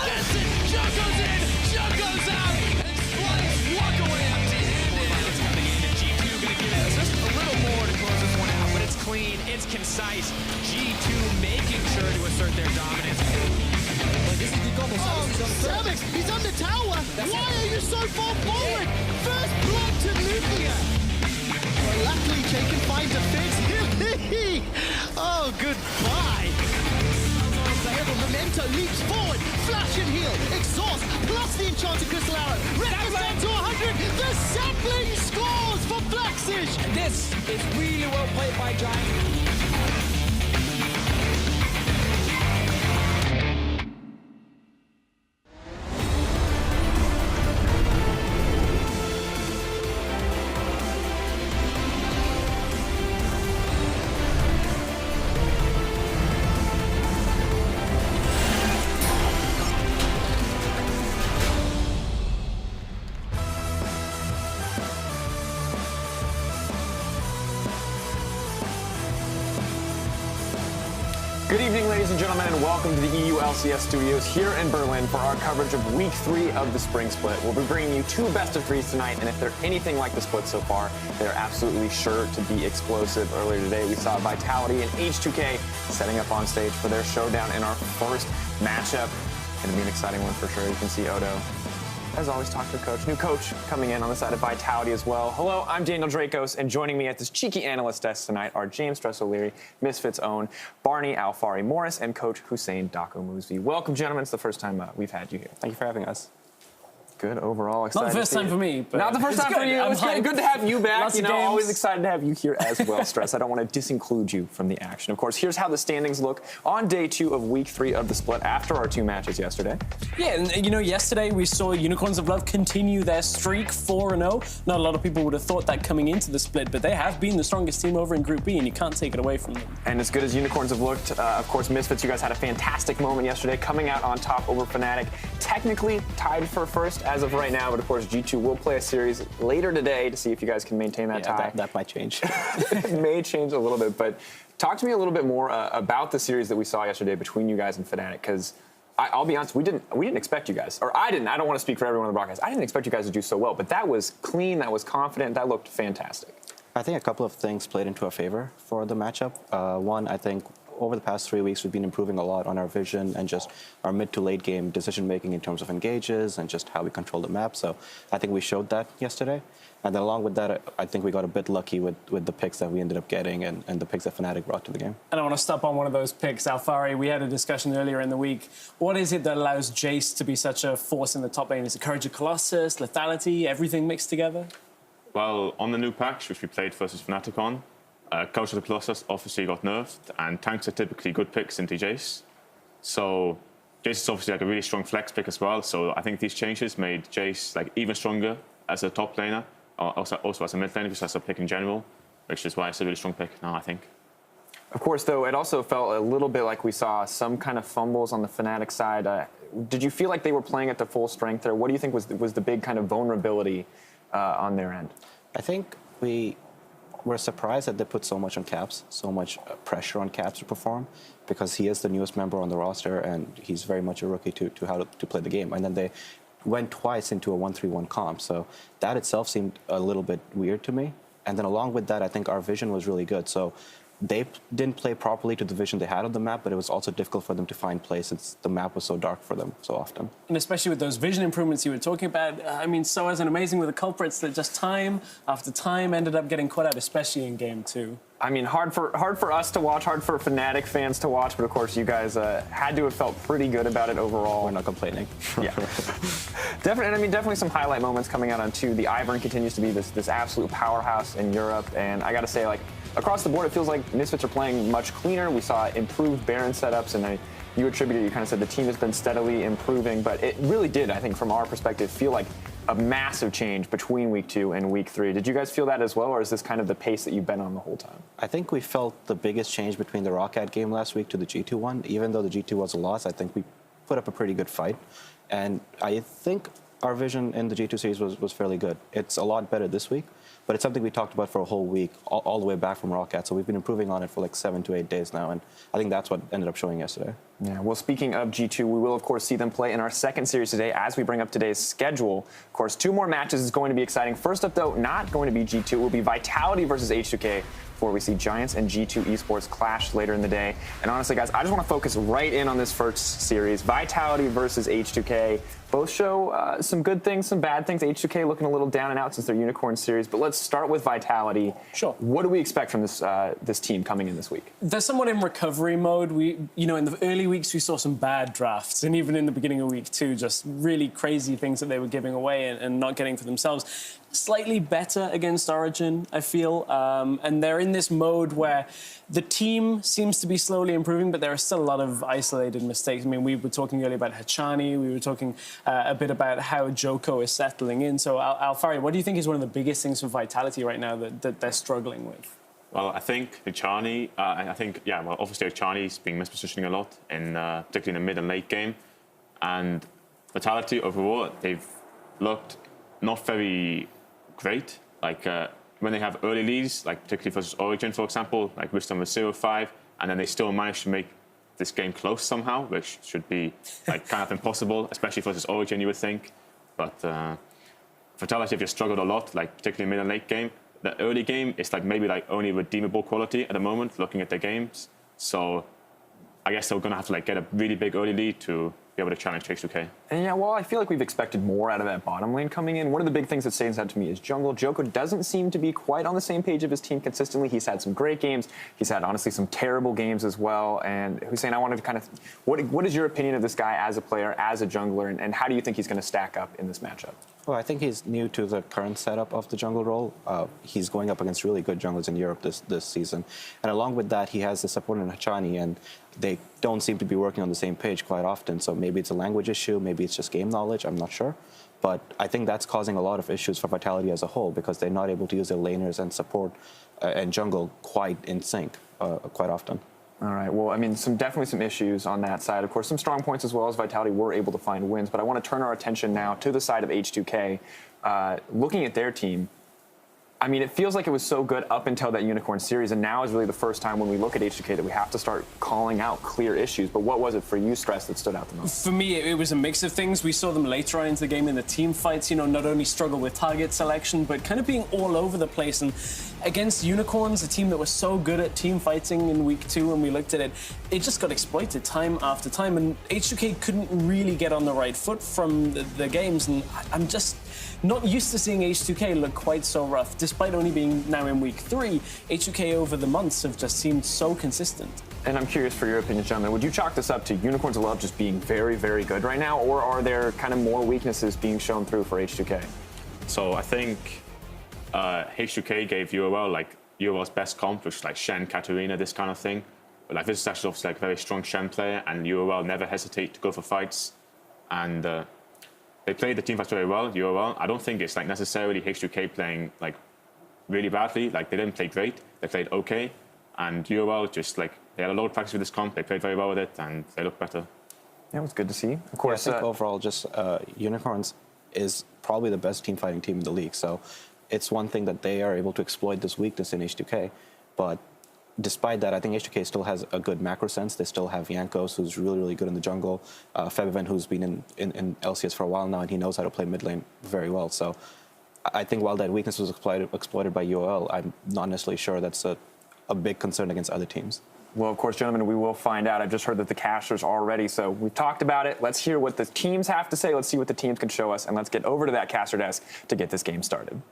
gets it. Jug goes in. Jug goes out. And Splice walk away empty-handed. Violence coming in. And G2 gonna give it just a little more to close this one out. But it's clean. It's concise. G2 making sure to assert their dominance. This is the combo. Savix, he's on the tower. Why are you so far forward? First blood to Nuclear. Well, luckily, Jake can find a fix. Oh, goodbye. Memento leaps forward. Flash and heal. Exhaust. Plus the enchanted crystal arrow. Records down to 100. The sapling scores for Blackfish. This is really well played by Giant. Good evening, ladies and gentlemen, and welcome to the EU LCS studios here in Berlin for our coverage of Week 3 of the Spring Split. We'll be bringing you two best-of-3s tonight, and if they're anything like the split so far, they're absolutely sure to be explosive. Earlier today, we saw Vitality and H2K setting up on stage for their showdown in our first matchup. Going to be an exciting one for sure. You can see Odo, as always, talk to a coach. New coach coming in on the side of Vitality as well. Hello, I'm Daniel Dracos, and joining me at this cheeky analyst desk tonight are James Stress O'Leary, Misfits' own Barney Alfari Morris, and Coach Hussein Dako Moosvi. Welcome, gentlemen. It's the first time we've had you here. Thank you for having us. Good overall. Excited Not the first time for me. But not the first time for you. It's good to have you back. Lots you of know, games. always excited to have you here as well, Stress. I don't want to disinclude you from the action. Of course, here's how the standings look on day 2 of Week 3 of the split after our 2 matches yesterday. Yeah, and you know, yesterday we saw Unicorns of Love continue their streak 4-0. Not a lot of people would have thought that coming into the split, but they have been the strongest team over in Group B, and you can't take it away from them. And as good as Unicorns have looked, of course, Misfits, you guys had a fantastic moment yesterday, coming out on top over Fnatic. Technically tied for first as of right now, but of course, G2 will play a series later today to see if you guys can maintain that tie. That might change. It may change a little bit, but talk to me a little bit more about the series that we saw yesterday between you guys and Fnatic, because I'll be honest, we didn't expect you guys, or I didn't. I don't want to speak for everyone on the broadcast. I didn't expect you guys to do so well, but that was clean, that was confident, that looked fantastic. I think a couple of things played into our favor for the matchup. One, I think over the past 3 weeks, we've been improving a lot on our vision and just our mid to late game decision making in terms of engages and just how we control the map. So I think we showed that yesterday. And then along with that, I think we got a bit lucky with the picks that we ended up getting and the picks that Fnatic brought to the game. And I want to stop on one of those picks. Alfari, we had a discussion earlier in the week. What is it that allows Jace to be such a force in the top lane? Is it Courage of Colossus, lethality, everything mixed together? Well, on the new patch, which we played versus Fnatic on, Coach of the Colossus obviously got nerfed, and tanks are typically good picks into Jace. So Jace is obviously like a really strong flex pick as well. So I think these changes made Jace like even stronger as a top laner, also as a mid laner, just as a pick in general, which is why it's a really strong pick now, I think. Of course, though, it also felt a little bit like we saw some kind of fumbles on the Fnatic side. Did you feel like they were playing at the full strength there? What do you think was the big kind of vulnerability on their end? I think we're surprised that they put so much on Caps, so much pressure on Caps to perform, because he is the newest member on the roster and he's very much a rookie to how to play the game. And then they went twice into a 1-3-1 comp, so that itself seemed a little bit weird to me. And then along with that, I think our vision was really good. So they didn't play properly to the vision they had on the map, but it was also difficult for them to find play since the map was so dark for them so often. And especially with those vision improvements you were talking about, I mean, so as an amazing with the culprits that just time after time ended up getting caught out, especially in Game 2. I mean, hard for us to watch, hard for Fnatic fans to watch, but of course you guys had to have felt pretty good about it overall. We're not complaining. Yeah. Definitely some highlight moments coming out on 2. The Ivern continues to be this absolute powerhouse in Europe, and I got to say, like, across the board, it feels like Misfits are playing much cleaner. We saw improved Baron setups, and you kind of said the team has been steadily improving, but it really did, I think, from our perspective, feel like a massive change between Week 2 and Week 3. Did you guys feel that as well, or is this kind of the pace that you've been on the whole time? I think we felt the biggest change between the Roccat game last week to the G2 one. Even though the G2 was a loss, I think we put up a pretty good fight. And I think our vision in the G2 series was fairly good. It's a lot better this week, but it's something we talked about for a whole week, all the way back from Roccat. So we've been improving on it for like 7 to 8 days now, and I think that's what ended up showing yesterday. Yeah, well, speaking of G2, we will, of course, see them play in our second series today as we bring up today's schedule. Of course, 2 more matches is going to be exciting. First up, though, not going to be G2. It will be Vitality versus H2K before we see Giants and G2 Esports clash later in the day. And honestly, guys, I just want to focus right in on this first series. Vitality versus H2K. Both show some good things, some bad things. H2K looking a little down and out since their Unicorn series. But let's start with Vitality. Sure. What do we expect from this team coming in this week? They're somewhat in recovery mode. In the early weeks, we saw some bad drafts. And even in the beginning of week 2, just really crazy things that they were giving away and not getting for themselves. Slightly better against Origin, I feel. And they're in this mode where the team seems to be slowly improving, but there are still a lot of isolated mistakes. I mean, we were talking earlier about Hachani. We were talking a bit about how Joko is settling in. So, Alfari, what do you think is one of the biggest things for Vitality right now that they're struggling with? Well, I think Hachani, obviously Hachani's been mispositioning a lot, particularly in the mid and late game. And Vitality overall, they've looked not very great. Like when they have early leads, like particularly versus Origin, for example, like Wisdom was 0-5, and then they still managed to make this game close somehow, which should be like kind of impossible, especially versus Origin, you would think. But Vitality have just struggled a lot, like particularly mid and late game. The early game is like maybe like only redeemable quality at the moment, looking at their games. So I guess they're going to have to like get a really big early lead to be able to challenge H2K. And yeah, well, I feel like we've expected more out of that bottom lane coming in. One of the big things that stands out to me is jungle. Joko doesn't seem to be quite on the same page of his team consistently. He's had some great games. He's had, honestly, some terrible games as well. And Hussein, I wanted to kind of, what is your opinion of this guy as a player, as a jungler, and how do you think he's going to stack up in this matchup? Well, I think he's new to the current setup of the jungle role. He's going up against really good junglers in Europe this season. And along with that, he has the support in Hachani, and they don't seem to be working on the same page quite often. So maybe it's a language issue, maybe it's just game knowledge, I'm not sure. But I think that's causing a lot of issues for Vitality as a whole because they're not able to use their laners and support and jungle quite in sync quite often. All right. Well, I mean, definitely some issues on that side. Of course, some strong points as well as Vitality were able to find wins. But I want to turn our attention now to the side of H2K. Looking at their team, I mean, it feels like it was so good up until that Unicorn series, and now is really the first time when we look at H2K that we have to start calling out clear issues. But what was it for you, Stress, that stood out the most? For me, it was a mix of things. We saw them later on into the game in the team fights, not only struggle with target selection, but kind of being all over the place. And against Unicorns, a team that was so good at team fighting in week 2, when we looked at it, it just got exploited time after time. And H2K couldn't really get on the right foot from the games. And I'm just not used to seeing H2K look quite so rough. Despite only being now in week 3, H2K over the months have just seemed so consistent. And I'm curious for your opinion, gentlemen. Would you chalk this up to Unicorns of Love just being very, very good right now, or are there kind of more weaknesses being shown through for H2K? So I think H2K gave UOL like UOL's best comp, which is like Shen, Katarina, this kind of thing. But like this is actually obviously like a very strong Shen player, and UOL never hesitate to go for fights. And they played the team fights very well, UOL. I don't think it's like necessarily H2K playing like really badly. Like they didn't play great, they played okay. And UOL just like, they had a lot of practice with this comp, they played very well with it, and they looked better. Yeah, it was good to see. Of course, I think overall, just Unicorns is probably the best team fighting team in the league. So it's one thing that they are able to exploit this weakness in H2K. But despite that, I think H2K still has a good macro sense. They still have Yankos, who's really, really good in the jungle. Febiven, who's been in LCS for a while now, and he knows how to play mid lane very well. So I think while that weakness was exploited by UOL, I'm not necessarily sure that's a big concern against other teams. Well, of course, gentlemen, we will find out. I've just heard that the casters are ready, so we've talked about it. Let's hear what the teams have to say. Let's see what the teams can show us, and let's get over to that caster desk to get this game started.